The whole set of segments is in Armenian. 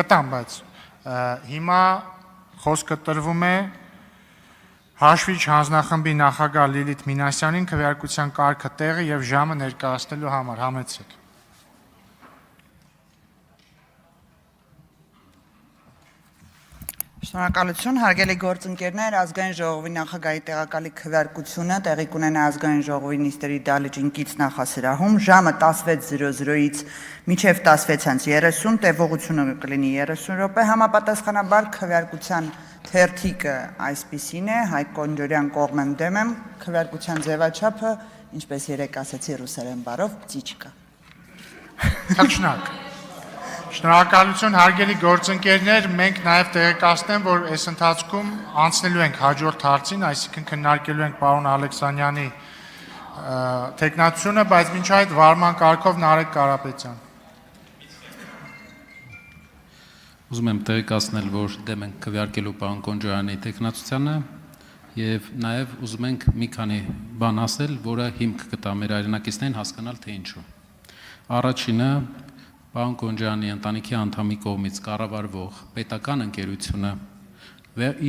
կտամ, բայց հիմա խոսքը տրվում է Հաշվիչ հանձնախմբի նախագահ Լիլիթ Մինասյանին քվեարկության կարգը, տեղը եւ ժամը ներկայացնելու համար, համեցեք։ Շնորհակալություն, հարգելի գործընկերներ, ազգային ժողովի նախագահի տեղակալի քվեարկությունը տեղի կունենա ազգային ժողովի նիստերի դահլիճին կից նախասրահում ժամը 16:00-ից մինչև 16:30, տևողությունը կլինի 30 րոպե, համապատասխանաբար քվեարկության թերթիկը այսպիսին է, Հայկ Կոնջորյան կողմեմ դեմ եմ, քվեարկության ձևաչափը, ինչպես երեկ ասացի ռուսերեն բառով, ծիճկա։ Թռչնակ։ Շնորհակալություն, հարգելի գործընկերներ, մենք նաև տեղեկացնեմ, որ այս ընթացքում անցնելու ենք հաջորդ հարցին, այսինքն քննարկելու ենք պարոն Ալեքսանյանի թեկնածությունը, բայց մինչ այդ վարման կարգով Նարեկ Կարապետյան։ Ուզում եմ տեղեկացնել, որ դեմ ենք քվեարկելու պարոն Կոնջորյանի թեկնածությանը եւ նաեւ ուզում ենք մի քանի բան ասել, որը հիմք կտա մեր հայրենակիցներին հասկանալ թե ինչու։ Առաջինը Պարոն Կոնջարյանի ընտանիքի անդամի կողմից կառավարվող պետական ընկերությունը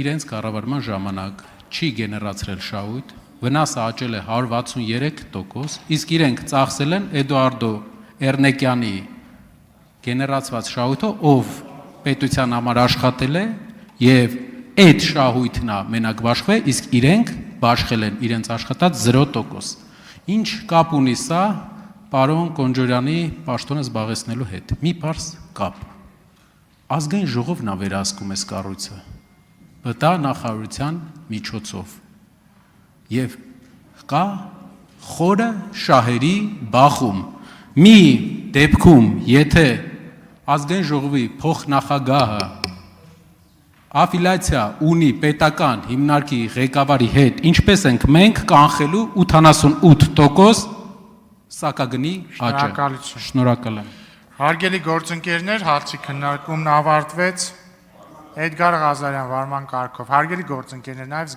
իրենց կառավարման ժամանակ չի գեներացրել շահույթ, վնասը աճել է 163%, իսկ իրենք ծախսել են Էդուարդո Էրնեկյանի գեներացված շահույթը, ով պետության համար աշխատել է եւ այդ շահույթն է մենակ բաշխվել, իսկ իրենք բաշխել են իրենց աշխատած 0%։ Ինչ կապ ունի սա Պարոն Կոնջորյանի պաշտոնը զբաղեցնելու հետ, մի պարզ կապ։ Ազգային ժողովն է վերահսկում այս կառույցը, վտա նախարարության միջոցով։ Եվ կա խորը շահերի բախում։ Մի դեպքում, եթե ազգային ժողովի փոխնախագահը աֆիլիացիա ունի պետական հիմնարկի ղեկավարի հետ, ինչպես ենք մենք կանխելու 88% սակագնի աճը։ Շնորհակալ եմ։ Հարգելի գործընկերներ, հարցի քննարկումն ավարտվեց Էդգար Ղազարյան վարման կարգով։ Հարգելի գործընկերներ, նաև